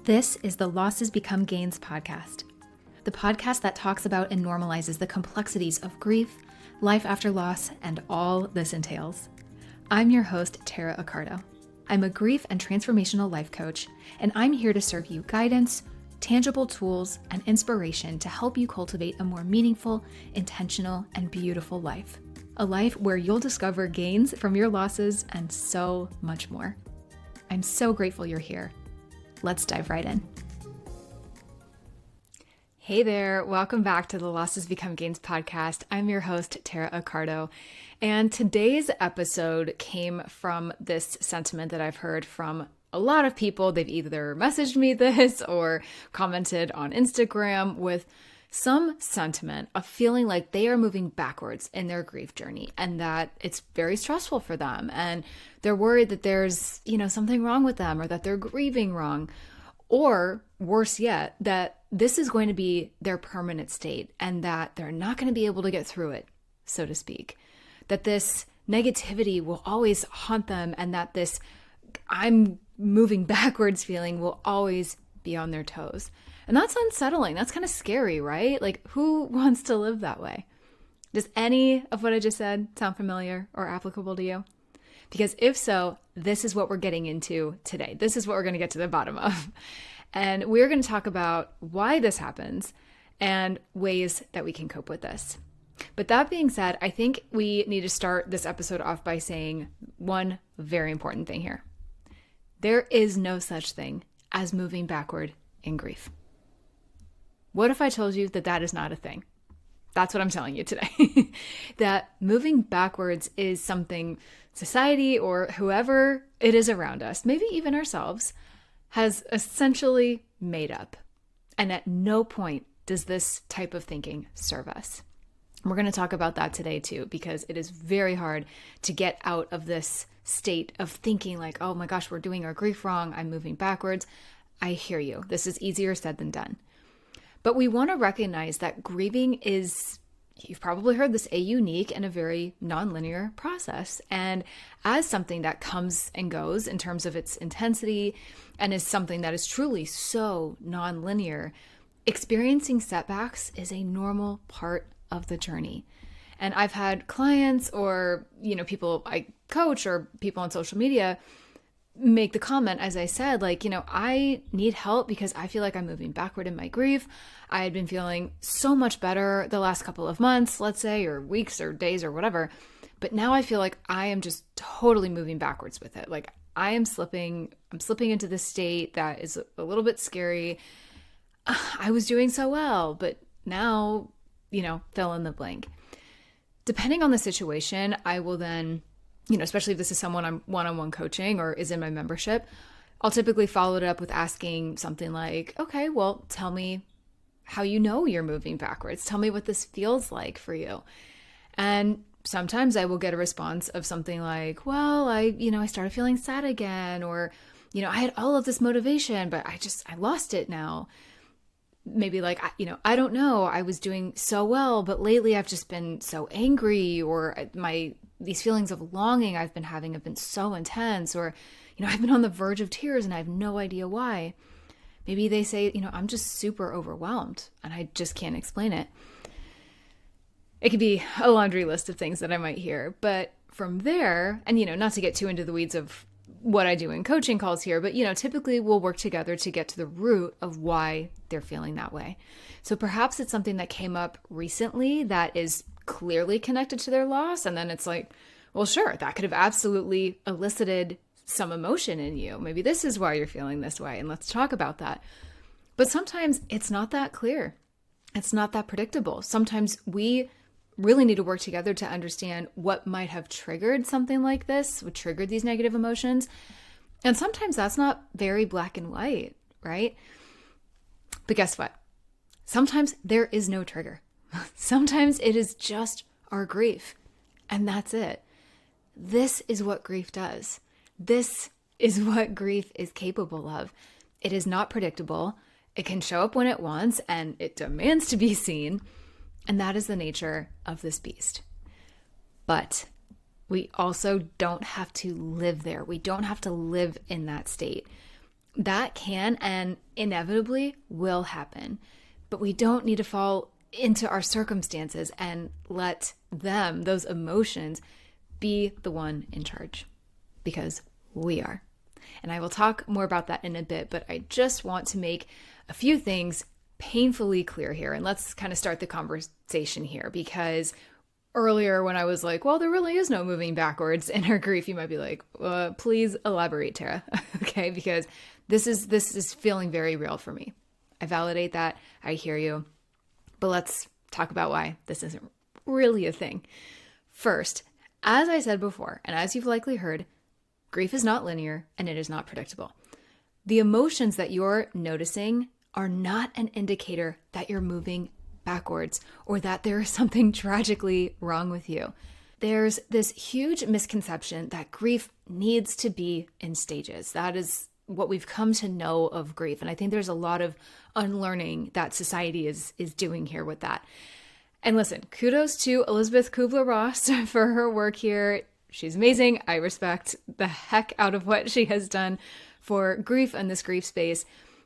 This is the Losses Become Gains podcast, the podcast that talks about and normalizes the complexities of grief, life after loss, and all this entails. I'm your host, Tara Accardo. I'm a grief and transformational life coach, and I'm here to serve you guidance, tangible tools, and inspiration to help you cultivate a more meaningful, intentional, and beautiful life. A life where you'll discover gains from your losses and so much more. I'm so grateful you're here. Let's dive right in. Hey there, welcome back to the Losses Become Gains podcast. I'm your host, Tara Accardo, and today's episode came from this sentiment that I've heard from a lot of people. They've either messaged me this or commented on Instagram with some sentiment of feeling like they are moving backwards in their grief journey and that it's very stressful for them. And they're worried that there's, something wrong with them or that they're grieving wrong. Or worse yet, that this is going to be their permanent state and that they're not going to be able to get through it, so to speak. That this negativity will always haunt them and that this I'm moving backwards feeling will always be on their toes. And that's unsettling. That's kind of scary, right? Like, who wants to live that way? Does any of what I just said sound familiar or applicable to you? Because if so, this is what we're getting into today. This is what we're going to get to the bottom of. And we're going to talk about why this happens and ways that we can cope with this. But that being said, I think we need to start this episode off by saying one very important thing here. There is no such thing as moving backward in grief. What if I told you that that is not a thing? That's what I'm telling you today. That moving backwards is something society or whoever it is around us, maybe even ourselves, has essentially made up. And at no point does this type of thinking serve us. We're going to talk about that today too, because it is very hard to get out of this state of thinking like, oh my gosh, we're doing our grief wrong. I'm moving backwards. I hear you. This is easier said than done. But we want to recognize that grieving is, you've probably heard this, a unique and a very nonlinear process. And as something that comes and goes in terms of its intensity and is something that is truly so nonlinear, experiencing setbacks is a normal part of the journey. And I've had clients or, people I coach or people on social media make the comment, as I said, I need help because I feel like I'm moving backward in my grief. I had been feeling so much better the last couple of months, let's say, or weeks or days or whatever. But now I feel like I am just totally moving backwards with it. Like I'm slipping into this state that is a little bit scary. I was doing so well, but now, fill in the blank. Depending on the situation, I will then, especially if this is someone I'm one-on-one coaching or is in my membership, I'll typically follow it up with asking something like, okay, well, tell me how you know you're moving backwards. Tell me what this feels like for you. And sometimes I will get a response of something like, well, I started feeling sad again, or, I had all of this motivation, but I lost it now. Maybe like, I don't know, I was doing so well, but lately I've just been so angry, or these feelings of longing I've been having have been so intense, or, I've been on the verge of tears and I have no idea why. Maybe they say, I'm just super overwhelmed and I just can't explain it. It could be a laundry list of things that I might hear. But from there, and, not to get too into the weeds of what I do in coaching calls here, but, typically we'll work together to get to the root of why they're feeling that way. So perhaps it's something that came up recently that is clearly connected to their loss. And then it's like, well, sure, that could have absolutely elicited some emotion in you. Maybe this is why you're feeling this way. And let's talk about that. But sometimes it's not that clear. It's not that predictable. Sometimes we really need to work together to understand what might have triggered something like this, what triggered these negative emotions. And sometimes that's not very black and white, right? But guess what? Sometimes there is no trigger. Sometimes it is just our grief, and that's it. This is what grief does. This is what grief is capable of. It is not predictable. It can show up when it wants, and it demands to be seen. And that is the nature of this beast. But we also don't have to live there. We don't have to live in that state. That can and inevitably will happen, but we don't need to fall into our circumstances and let them, those emotions, be the one in charge, because we are. And I will talk more about that in a bit, but I just want to make a few things painfully clear here. And let's kind of start the conversation here, because earlier when I was like, well, there really is no moving backwards in our grief, you might be like, please elaborate, Tara. Okay, because this is feeling very real for me. I validate that. I hear you. But let's talk about why this isn't really a thing. First, as I said before, and as you've likely heard, grief is not linear and it is not predictable. The emotions that you're noticing are not an indicator that you're moving backwards or that there is something tragically wrong with you. There's this huge misconception that grief needs to be in stages. That is what we've come to know of grief. And I think there's a lot of unlearning that society is doing here with that. And listen, kudos to Elisabeth Kubler-Ross for her work here. She's amazing. I respect the heck out of what she has done for grief and this grief space.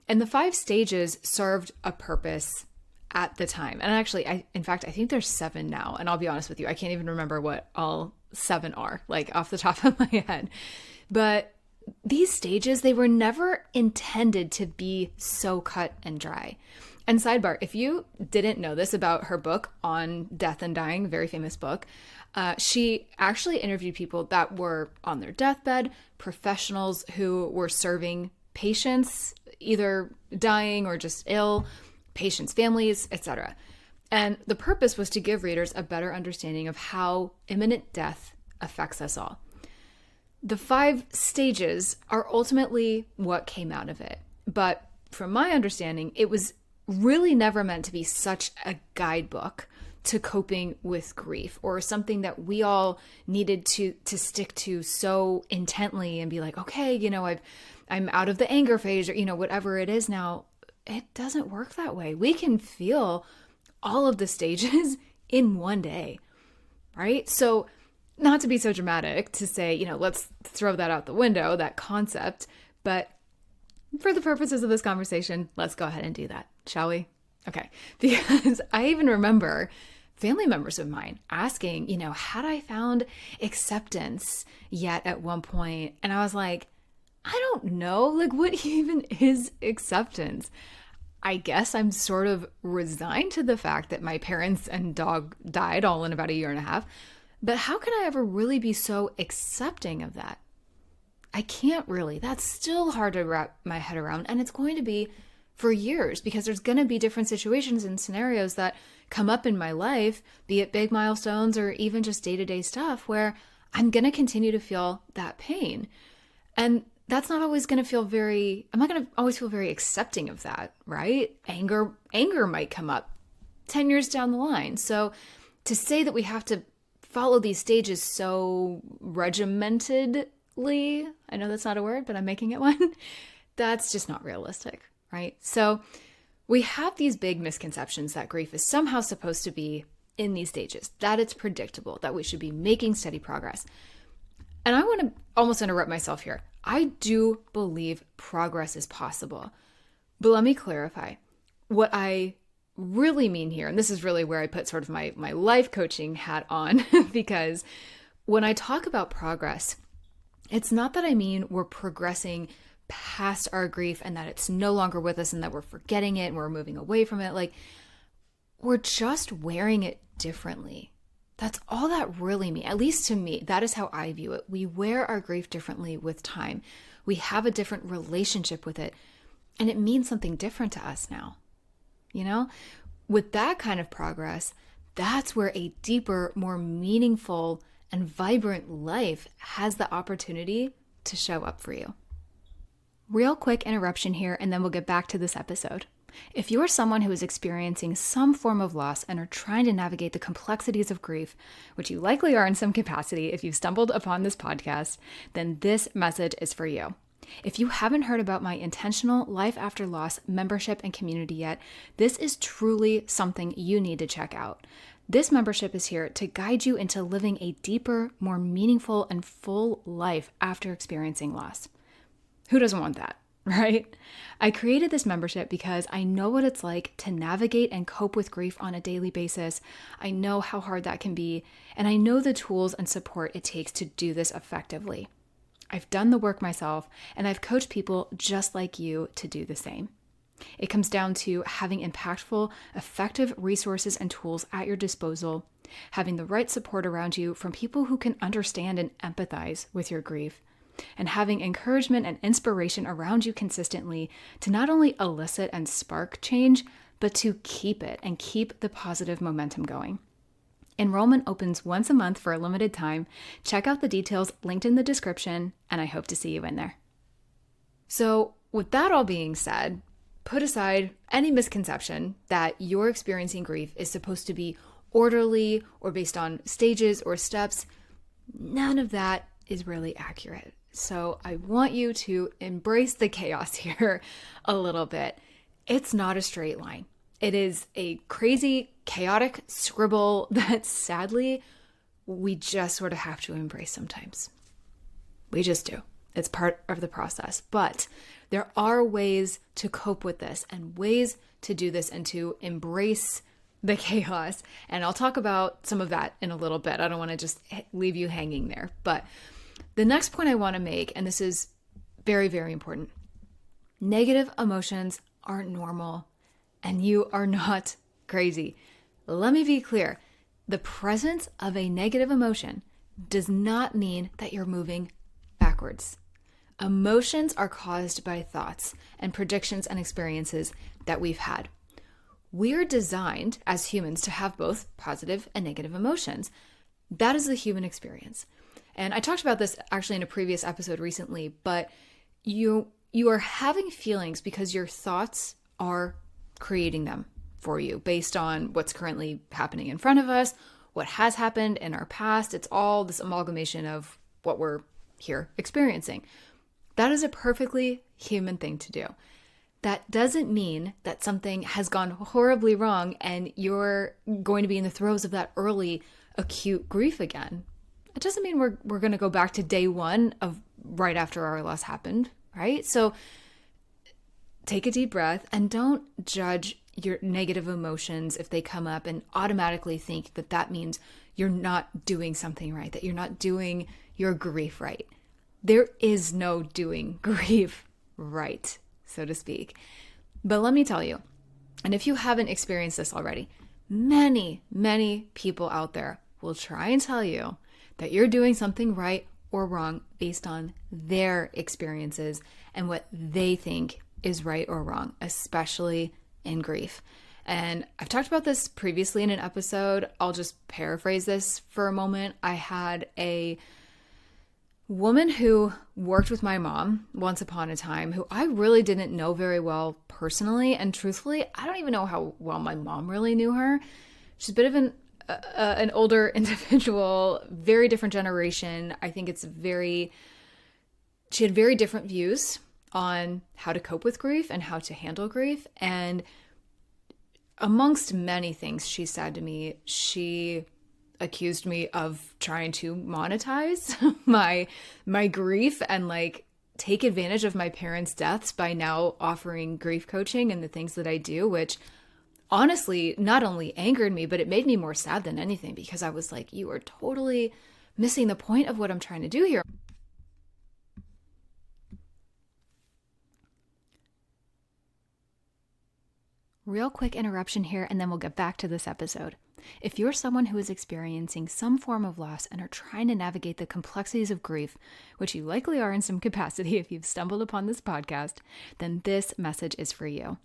And the 5 stages served a purpose at the time. And actually, in fact, I think there's 7 now. And I'll be honest with you, I can't even remember what all 7 are, like off the top of my head. But these stages, they were never intended to be so cut and dry. And sidebar, if you didn't know this about her book on death and dying, very famous book, she actually interviewed people that were on their deathbed, professionals who were serving patients, either dying or just ill, patients' families, etc. And the purpose was to give readers a better understanding of how imminent death affects us all. The 5 stages are ultimately what came out of it. But from my understanding, it was really never meant to be such a guidebook to coping with grief or something that we all needed to stick to so intently and be like, okay, I'm out of the anger phase, or, whatever it is now. It doesn't work that way. We can feel all of the stages in one day, right? So not to be so dramatic to say, let's throw that out the window, that concept, but for the purposes of this conversation, let's go ahead and do that, shall we? Okay, because I even remember family members of mine asking, had I found acceptance yet at one point? And I was like, I don't know, like what even is acceptance? I guess I'm sort of resigned to the fact that my parents and dog died all in about a year and a half. But how can I ever really be so accepting of that? I can't really. That's still hard to wrap my head around. And it's going to be for years, because there's going to be different situations and scenarios that come up in my life, be it big milestones or even just day-to-day stuff, where I'm going to continue to feel that pain. And that's not always going to feel I'm not going to always feel very accepting of that, right? Anger might come up 10 years down the line. So to say that we have to follow these stages so regimentedly, I know that's not a word, but I'm making it one, that's just not realistic, right? So we have these big misconceptions that grief is somehow supposed to be in these stages, that it's predictable, that we should be making steady progress. And I want to almost interrupt myself here. I do believe progress is possible. But let me clarify. What I really mean here, and this is really where I put sort of my life coaching hat on, because when I talk about progress, it's not that I mean we're progressing past our grief and that it's no longer with us and that we're forgetting it and we're moving away from it. Like, we're just wearing it differently. That's all that really means. At least to me, that is how I view it. We wear our grief differently with time. We have a different relationship with it, and it means something different to us now. With that kind of progress, that's where a deeper, more meaningful and vibrant life has the opportunity to show up for you. Real quick interruption here, and then we'll get back to this episode. If you are someone who is experiencing some form of loss and are trying to navigate the complexities of grief, which you likely are in some capacity if you've stumbled upon this podcast, then this message is for you. If you haven't heard about my Intentional Life After Loss membership and community yet, this is truly something you need to check out. This membership is here to guide you into living a deeper, more meaningful, and full life after experiencing loss. Who doesn't want that, right? I created this membership because I know what it's like to navigate and cope with grief on a daily basis. I know how hard that can be, and I know the tools and support it takes to do this effectively. I've done the work myself, and I've coached people just like you to do the same. It comes down to having impactful, effective resources and tools at your disposal, having the right support around you from people who can understand and empathize with your grief, and having encouragement and inspiration around you consistently to not only elicit and spark change, but to keep it and keep the positive momentum going. Enrollment opens once a month for a limited time. Check out the details linked in the description, and I hope to see you in there. So, with that all being said, put aside any misconception that you're experiencing grief is supposed to be orderly or based on stages or steps. None of that is really accurate. So I want you to embrace the chaos here a little bit. It's not a straight line. It is a crazy, chaotic scribble that sadly we just sort of have to embrace sometimes. We just do. It's part of the process. But there are ways to cope with this and ways to do this and to embrace the chaos. And I'll talk about some of that in a little bit. I don't want to just leave you hanging there. But the next point I want to make, and this is very, very important, negative emotions aren't normal and you are not crazy. Let me be clear. The presence of a negative emotion does not mean that you're moving backwards. Emotions are caused by thoughts and predictions and experiences that we've had. We're designed as humans to have both positive and negative emotions. That is the human experience. And I talked about this actually in a previous episode recently, but you are having feelings because your thoughts are creating them for you based on what's currently happening in front of us, what has happened in our past. It's all this amalgamation of what we're here experiencing. That is a perfectly human thing to do. That doesn't mean that something has gone horribly wrong and you're going to be in the throes of that early acute grief again. It doesn't mean we're going to go back to day one of right after our loss happened, right? So take a deep breath and don't judge your negative emotions if they come up and automatically think that that means you're not doing something right, that you're not doing your grief right. There is no doing grief right, so to speak. But let me tell you, and if you haven't experienced this already, many, many people out there will try and tell you that you're doing something right or wrong based on their experiences and what they think is right or wrong, especially in grief. And I've talked about this previously in an episode. I'll just paraphrase this for a moment. I had a woman who worked with my mom once upon a time who I really didn't know very well personally. And truthfully, I don't even know how well my mom really knew her. She's a bit of an older individual, very different generation. I think she had very different views on how to cope with grief and how to handle grief. And amongst many things she said to me, she accused me of trying to monetize my grief and like take advantage of my parents' deaths by now offering grief coaching and the things that I do, which honestly not only angered me, but it made me more sad than anything because I was like, you are totally missing the point of what I'm trying to do here. Real quick interruption here, and then we'll get back to this episode. If you're someone who is experiencing some form of loss and are trying to navigate the complexities of grief, which you likely are in some capacity if you've stumbled upon this podcast, then this message is for you.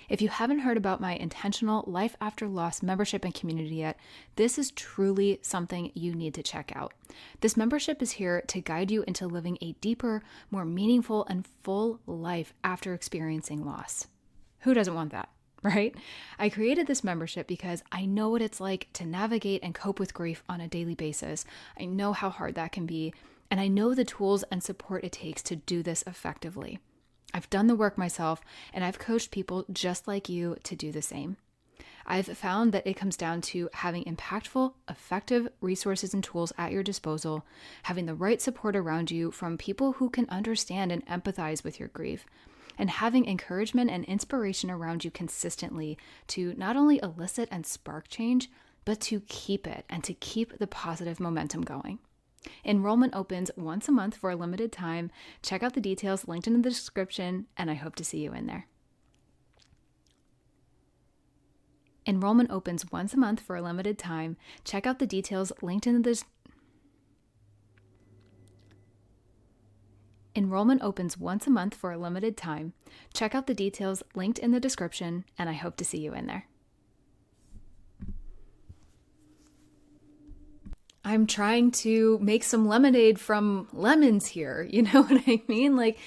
If you haven't heard about my intentional Life After Loss membership and community yet, this is truly something you need to check out. This membership is here to guide you into living a deeper, more meaningful, and full life after experiencing loss. Who doesn't want that? Right? I created this membership because I know what it's like to navigate and cope with grief on a daily basis. I know how hard that can be, and I know the tools and support it takes to do this effectively. I've done the work myself, and I've coached people just like you to do the same. I've found that it comes down to having impactful, effective resources and tools at your disposal, having the right support around you from people who can understand and empathize with your grief, and having encouragement and inspiration around you consistently to not only elicit and spark change, but to keep it and to keep the positive momentum going. Enrollment opens once a month for a limited time. Check out the details linked in the description, and I hope to see you in there. Enrollment opens once a month for a limited time. Check out the details linked in the Enrollment opens once a month for a limited time. Check out the details linked in the description, and I hope to see you in there. I'm trying to make some lemonade from lemons here. You know what I mean? Like,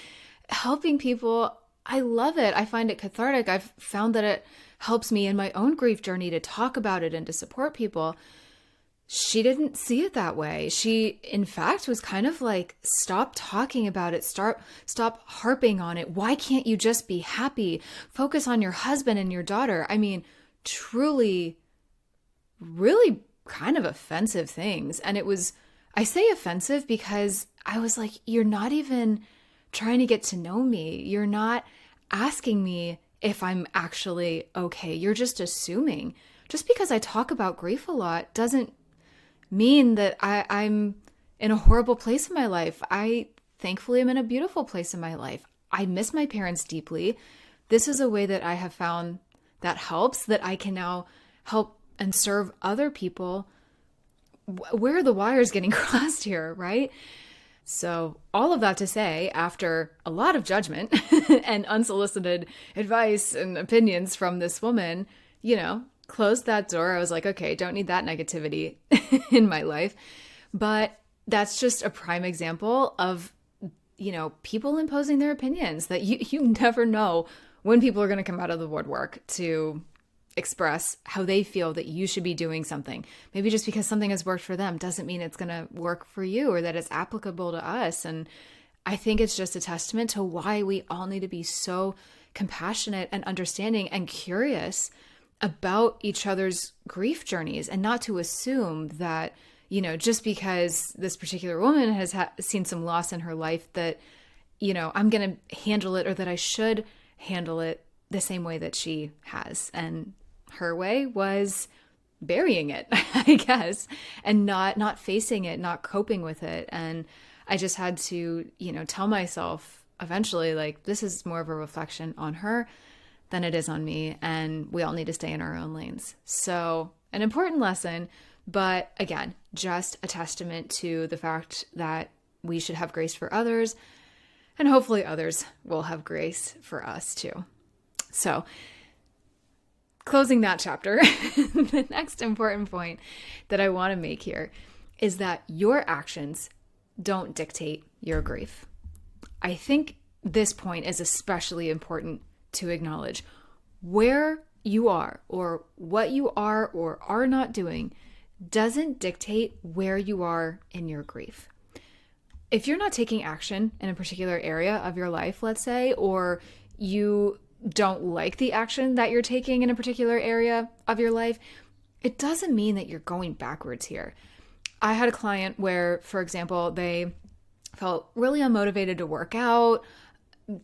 helping people, I love it. I find it cathartic. I've found that it helps me in my own grief journey to talk about it and to support people. She didn't see it that way. She, in fact, was kind of like, stop talking about it. Stop harping on it. Why can't you just be happy? Focus on your husband and your daughter. I mean, truly, really kind of offensive things. And it was, I say offensive because I was like, you're not even trying to get to know me. You're not asking me if I'm actually okay. You're just assuming. Just because I talk about grief a lot doesn't mean that I'm in a horrible place in my life. I thankfully am in a beautiful place in my life. I miss my parents deeply. This is a way that I have found that helps, that I can now help and serve other people. Where are the wires getting crossed here, right? So all of that to say, after a lot of judgment and unsolicited advice and opinions from this woman, closed that door. I was like, okay, don't need that negativity in my life. But that's just a prime example of, people imposing their opinions, that you never know when people are going to come out of the woodwork to express how they feel that you should be doing something. Maybe just because something has worked for them doesn't mean it's going to work for you or that it's applicable to us. And I think it's just a testament to why we all need to be so compassionate and understanding and curious about each other's grief journeys, and not to assume that, just because this particular woman has seen some loss in her life that, I'm going to handle it, or that I should handle it the same way that she has. And her way was burying it, I guess, and not facing it, not coping with it. And I just had to, tell myself eventually, like, this is more of a reflection on her than it is on me, and we all need to stay in our own lanes. So an important lesson, but again, just a testament to the fact that we should have grace for others, and hopefully others will have grace for us too. So closing that chapter, the next important point that I want to make here is that your actions don't dictate your grief. I think this point is especially important to acknowledge. Where you are, or what you are or are not doing, doesn't dictate where you are in your grief. If you're not taking action in a particular area of your life, let's say, or you don't like the action that you're taking in a particular area of your life, it doesn't mean that you're going backwards here. I had a client where, for example, they felt really unmotivated to work out,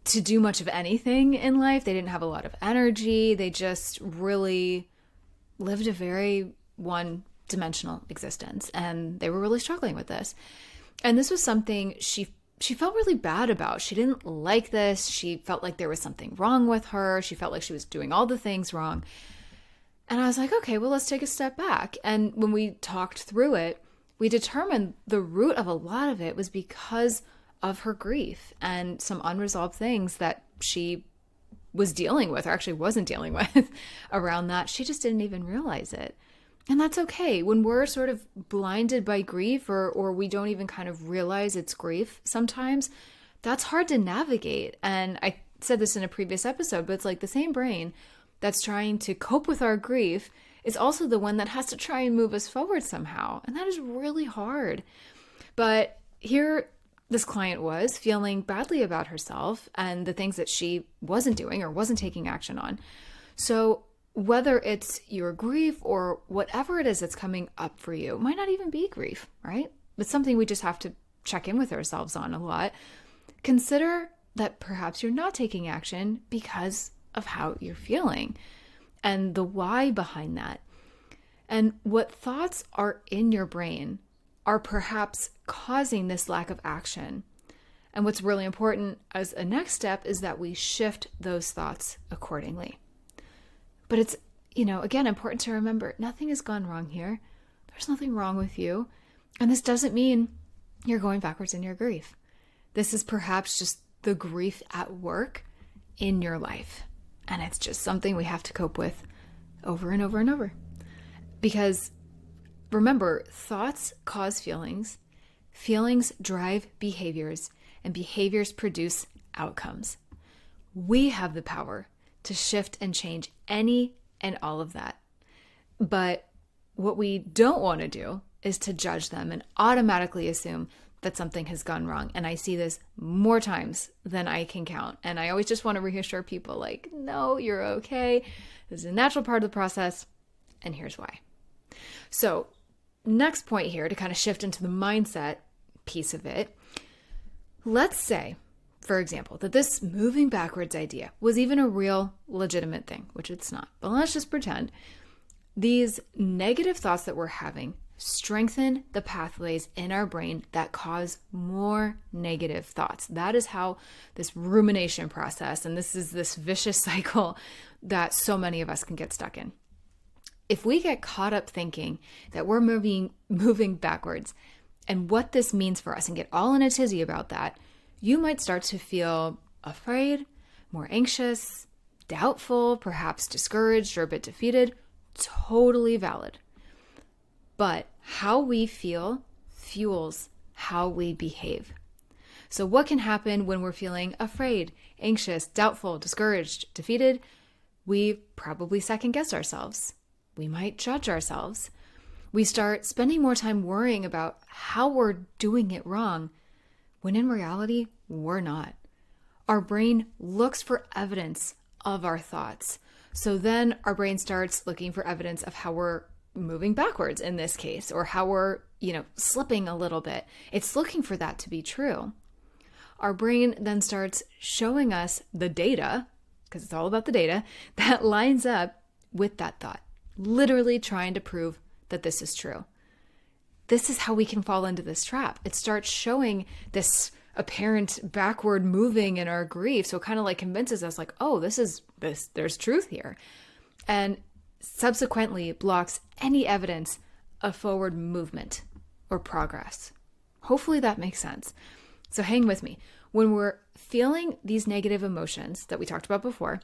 to do much of anything in life. They didn't have a lot of energy. They just really lived a very one-dimensional existence, and they were really struggling with this. And this was something she felt really bad about. She didn't like this. She felt like there was something wrong with her. She felt like she was doing all the things wrong. And I was like, okay, well, let's take a step back. And when we talked through it, we determined the root of a lot of it was because of her grief and some unresolved things that she was dealing with, or actually wasn't dealing with around that. She just didn't even realize it. And that's okay. When we're sort of blinded by grief, or we don't even kind of realize it's grief sometimes, that's hard to navigate. And I said this in a previous episode, but it's like the same brain that's trying to cope with our grief is also the one that has to try and move us forward somehow. And that is really hard. But here, this client was feeling badly about herself and the things that she wasn't doing or wasn't taking action on. So whether it's your grief or whatever it is that's coming up for you, it might not even be grief, right? It's something we just have to check in with ourselves on a lot. Consider that perhaps you're not taking action because of how you're feeling and the why behind that. And what thoughts are in your brain are perhaps causing this lack of action. And what's really important as a next step is that we shift those thoughts accordingly. But it's, again, important to remember nothing has gone wrong here. There's nothing wrong with you. And this doesn't mean you're going backwards in your grief. This is perhaps just the grief at work in your life. And it's just something we have to cope with over and over and over. Because remember, thoughts cause feelings, feelings drive behaviors, and behaviors produce outcomes. We have the power to shift and change any and all of that. But what we don't want to do is to judge them and automatically assume that something has gone wrong. And I see this more times than I can count. And I always just want to reassure people like, no, you're okay. This is a natural part of the process. And here's why. So next point here to kind of shift into the mindset piece of it. Let's say, for example, that this moving backwards idea was even a real legitimate thing, which it's not. But let's just pretend these negative thoughts that we're having strengthen the pathways in our brain that cause more negative thoughts. That is how this rumination process, and this is this vicious cycle that so many of us can get stuck in. If we get caught up thinking that we're moving backwards and what this means for us and get all in a tizzy about that, you might start to feel afraid, more anxious, doubtful, perhaps discouraged or a bit defeated. Totally valid. But how we feel fuels how we behave. So what can happen when we're feeling afraid, anxious, doubtful, discouraged, defeated? We probably second guess ourselves. We might judge ourselves. We start spending more time worrying about how we're doing it wrong, when in reality, we're not. Our brain looks for evidence of our thoughts. So then our brain starts looking for evidence of how we're moving backwards in this case, or how we're, slipping a little bit. It's looking for that to be true. Our brain then starts showing us the data, because it's all about the data, that lines up with that thought, literally trying to prove that this is true. This is how we can fall into this trap. It starts showing this apparent backward moving in our grief. So it kind of like convinces us like, oh, there's truth here. And subsequently blocks any evidence of forward movement or progress. Hopefully that makes sense. So hang with me. When we're feeling these negative emotions that we talked about before,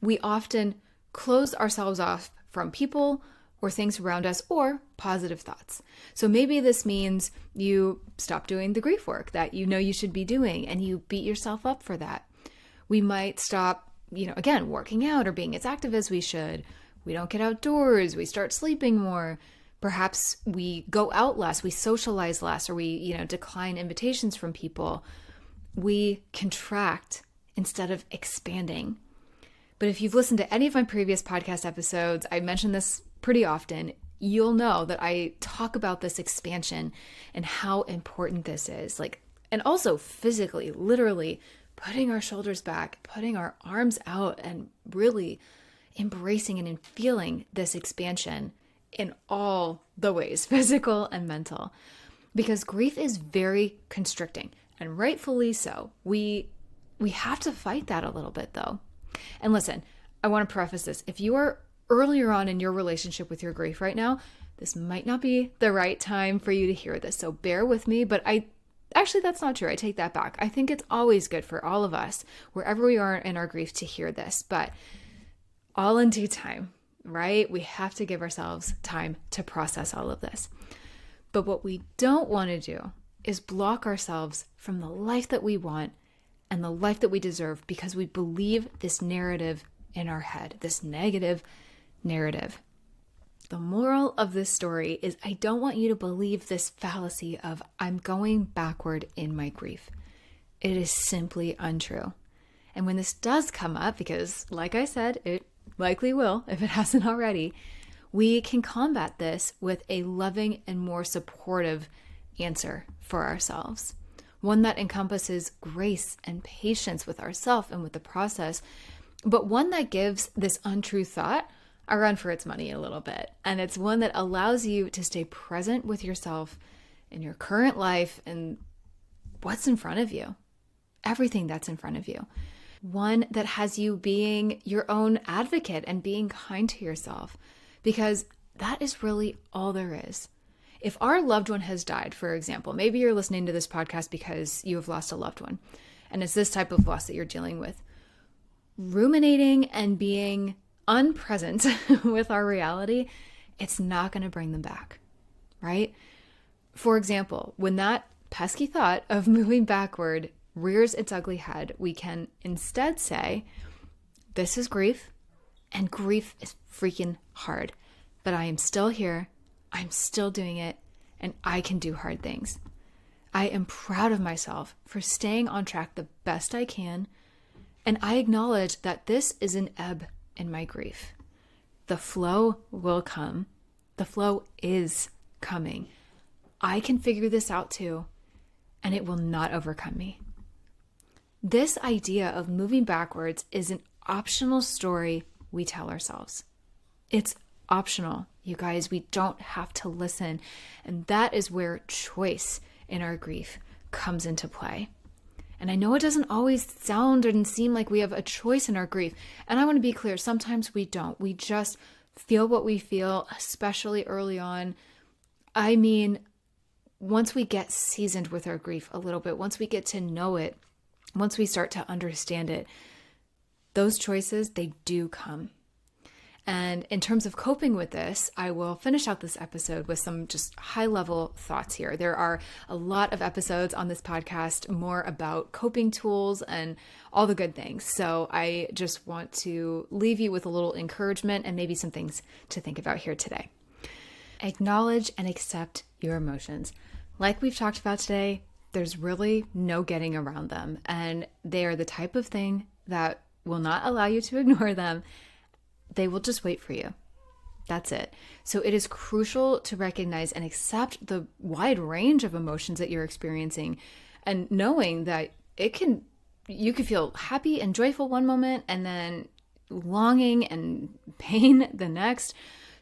we often close ourselves off from people or things around us or positive thoughts. So maybe this means you stop doing the grief work that you should be doing and you beat yourself up for that. We might stop, again, working out or being as active as we should. We don't get outdoors. We start sleeping more. Perhaps we go out less. We socialize less, or we, decline invitations from people. We contract instead of expanding. But if you've listened to any of my previous podcast episodes, I mention this pretty often. You'll know that I talk about this expansion and how important this is. And also physically, literally putting our shoulders back, putting our arms out, and really embracing and feeling this expansion in all the ways, physical and mental, because grief is very constricting, and rightfully so. We have to fight that a little bit though. And listen, I want to preface this. If you are earlier on in your relationship with your grief right now, this might not be the right time for you to hear this. So bear with me, but actually that's not true. I take that back. I think it's always good for all of us, wherever we are in our grief, to hear this, but all in due time, right? We have to give ourselves time to process all of this. But what we don't want to do is block ourselves from the life that we want and the life that we deserve because we believe this narrative in our head, this negative narrative. The moral of this story is I don't want you to believe this fallacy of I'm going backward in my grief. It is simply untrue. And when this does come up, because like I said, it likely will if it hasn't already, we can combat this with a loving and more supportive answer for ourselves. one that encompasses grace and patience with ourselves and with the process, but one that gives this untrue thought a run for its money a little bit. And it's one that allows you to stay present with yourself in your current life and what's in front of you, everything that's in front of you. One that has you being your own advocate and being kind to yourself, because that is really all there is. If our loved one has died, for example, maybe you're listening to this podcast because you have lost a loved one, and it's this type of loss that you're dealing with. Ruminating and being unpresent with our reality, it's not going to bring them back, right? For example, when that pesky thought of moving backward rears its ugly head, we can instead say, this is grief, and grief is freaking hard, but I am still here, I'm still doing it, and I can do hard things. I am proud of myself for staying on track the best I can, and I acknowledge that this is an ebb in my grief. The flow will come. The flow is coming. I can figure this out too, and it will not overcome me. This idea of moving backwards is an optional story we tell ourselves. It's optional, you guys. We don't have to listen. And that is where choice in our grief comes into play. And I know it doesn't always sound and seem like we have a choice in our grief. And I want to be clear, sometimes we don't. We just feel what we feel, especially early on. I mean, once we get seasoned with our grief a little bit, once we get to know it, once we start to understand it, those choices, they do come. And in terms of coping with this, I will finish out this episode with some just high-level thoughts here. There are a lot of episodes on this podcast more about coping tools and all the good things. So I just want to leave you with a little encouragement and maybe some things to think about here today. Acknowledge and accept your emotions. Like we've talked about today, there's really no getting around them. And they are the type of thing that will not allow you to ignore them. They will just wait for you. That's it. So it is crucial to recognize and accept the wide range of emotions that you're experiencing, and knowing that you could feel happy and joyful one moment and then longing and pain the next.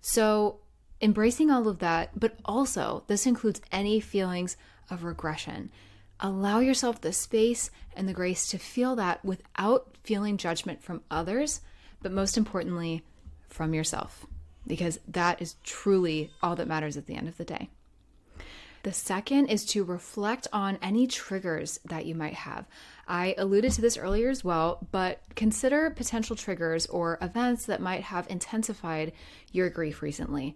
So embracing all of that, but also this includes any feelings of regression. Allow yourself the space and the grace to feel that without feeling judgment from others, but most importantly, from yourself, because that is truly all that matters at the end of the day. The second is to reflect on any triggers that you might have. I alluded to this earlier as well, but consider potential triggers or events that might have intensified your grief recently.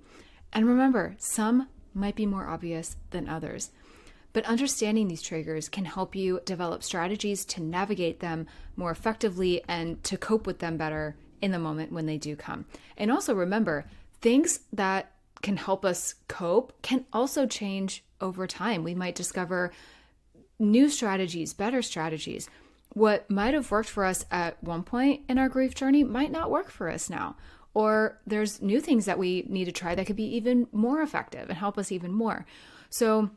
And remember, some might be more obvious than others. But understanding these triggers can help you develop strategies to navigate them more effectively and to cope with them better in the moment when they do come. And also remember, things that can help us cope can also change over time. We might discover new strategies, better strategies. What might have worked for us at one point in our grief journey might not work for us now. Or there's new things that we need to try that could be even more effective and help us even more. So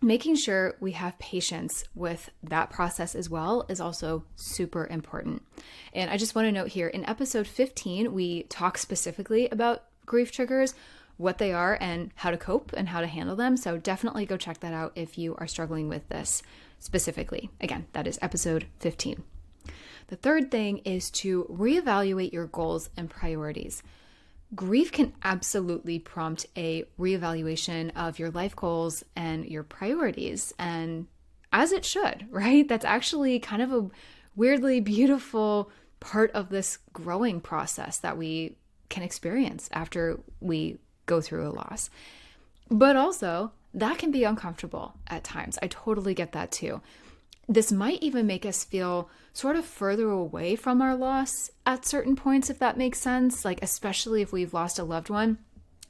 making sure we have patience with that process as well is also super important. And I just want to note here, in episode 15, we talk specifically about grief triggers, what they are, and how to cope and how to handle them. So definitely go check that out if you are struggling with this specifically. Again, that is episode 15. The third thing is to reevaluate your goals and priorities. Grief can absolutely prompt a reevaluation of your life goals and your priorities, and as it should, right? That's actually kind of a weirdly beautiful part of this growing process that we can experience after we go through a loss. But also, that can be uncomfortable at times. I totally get that too. This might even make us feel sort of further away from our loss at certain points, if that makes sense. Like, especially if we've lost a loved one.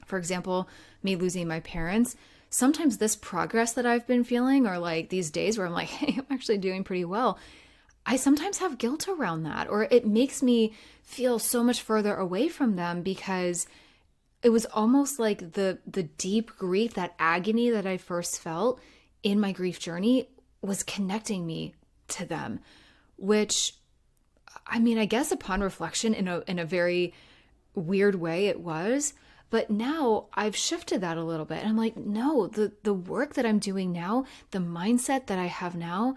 For example, me losing my parents. Sometimes this progress that I've been feeling, or like these days where I'm like, hey, I'm actually doing pretty well, I sometimes have guilt around that, or it makes me feel so much further away from them because it was almost like the deep grief, that agony that I first felt in my grief journey was connecting me to them, which, I mean, I guess upon reflection in a very weird way it was, but now I've shifted that a little bit. And I'm like, no, the work that I'm doing now, the mindset that I have now,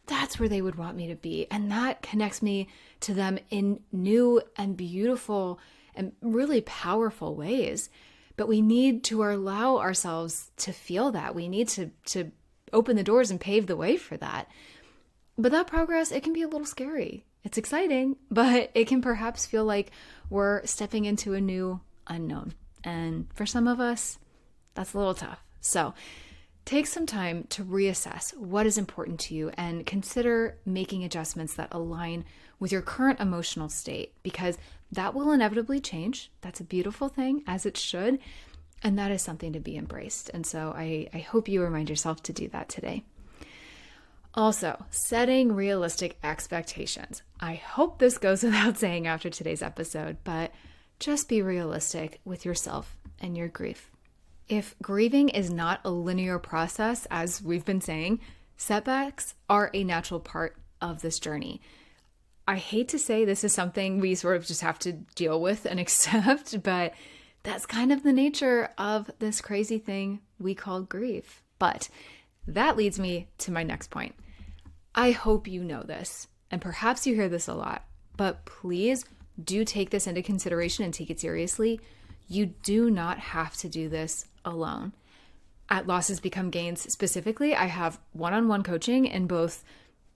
that's where they would want me to be. And that connects me to them in new and beautiful and really powerful ways. But we need to allow ourselves to feel that. We need to open the doors and pave the way for that. But that progress, it can be a little scary. It's exciting, but it can perhaps feel like we're stepping into a new unknown. And for some of us, that's a little tough. So take some time to reassess what is important to you and consider making adjustments that align with your current emotional state, because that will inevitably change. That's a beautiful thing, as it should. And that is something to be embraced. And so I hope you remind yourself to do that today. Also, setting realistic expectations. I hope this goes without saying after today's episode, but just be realistic with yourself and your grief. If grieving is not a linear process, as we've been saying, setbacks are a natural part of this journey. I hate to say this is something we sort of just have to deal with and accept, but that's kind of the nature of this crazy thing we call grief. But that leads me to my next point. I hope you know this, and perhaps you hear this a lot, but please do take this into consideration and take it seriously. You do not have to do this alone. At Losses Become Gains specifically, I have one-on-one coaching in both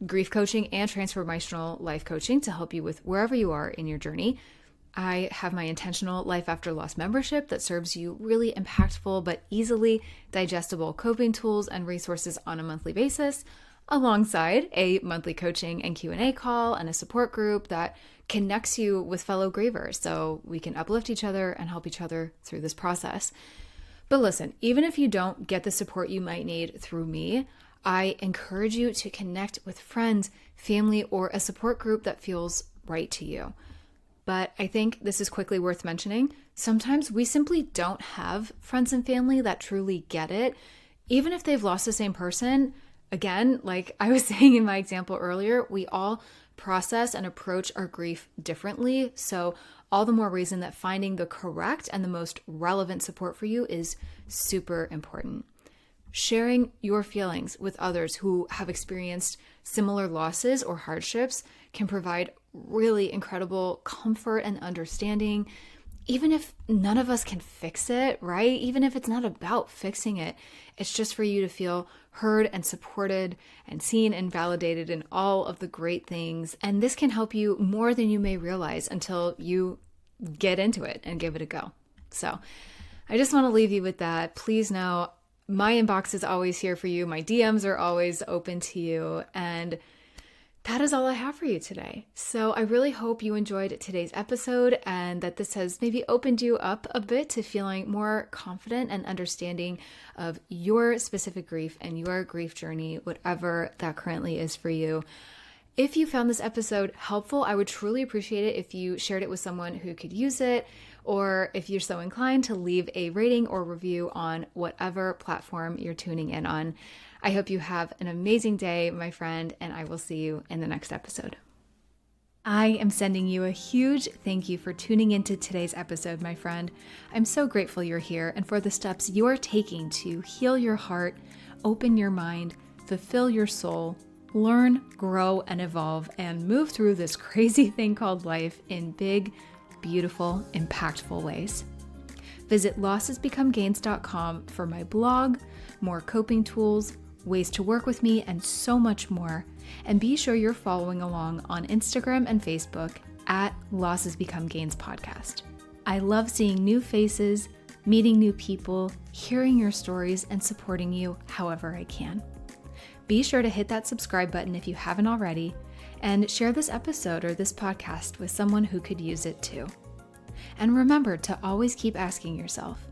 grief coaching and transformational life coaching to help you with wherever you are in your journey. I have my intentional Life After Loss membership that serves you really impactful but easily digestible coping tools and resources on a monthly basis, alongside a monthly coaching and Q&A call and a support group that connects you with fellow grievers so we can uplift each other and help each other through this process. But listen, even if you don't get the support you might need through me, I encourage you to connect with friends, family, or a support group that feels right to you. But I think this is quickly worth mentioning. Sometimes we simply don't have friends and family that truly get it. Even if they've lost the same person, again, like I was saying in my example earlier, we all process and approach our grief differently. So all the more reason that finding the correct and the most relevant support for you is super important. Sharing your feelings with others who have experienced similar losses or hardships can provide really incredible comfort and understanding. Even if none of us can fix it, right? Even if it's not about fixing it, it's just for you to feel heard and supported and seen and validated in all of the great things. And this can help you more than you may realize until you get into it and give it a go. So I just want to leave you with that. Please know my inbox is always here for you. My DMs are always open to you. And that is all I have for you today. So I really hope you enjoyed today's episode and that this has maybe opened you up a bit to feeling more confident and understanding of your specific grief and your grief journey, whatever that currently is for you. If you found this episode helpful, I would truly appreciate it if you shared it with someone who could use it, or if you're so inclined to leave a rating or review on whatever platform you're tuning in on. I hope you have an amazing day, my friend, and I will see you in the next episode. I am sending you a huge thank you for tuning into today's episode, my friend. I'm so grateful you're here and for the steps you're taking to heal your heart, open your mind, fulfill your soul, learn, grow, and evolve, and move through this crazy thing called life in big, beautiful, impactful ways. Visit lossesbecomegains.com for my blog, more coping tools, ways to work with me, and so much more. And be sure you're following along on Instagram and Facebook at Losses Become Gains Podcast. I love seeing new faces, meeting new people, hearing your stories, and supporting you however I can. Be sure to hit that subscribe button if you haven't already, and share this episode or this podcast with someone who could use it too. And remember to always keep asking yourself,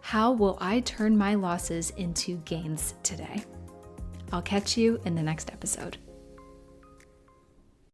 how will I turn my losses into gains today? I'll catch you in the next episode.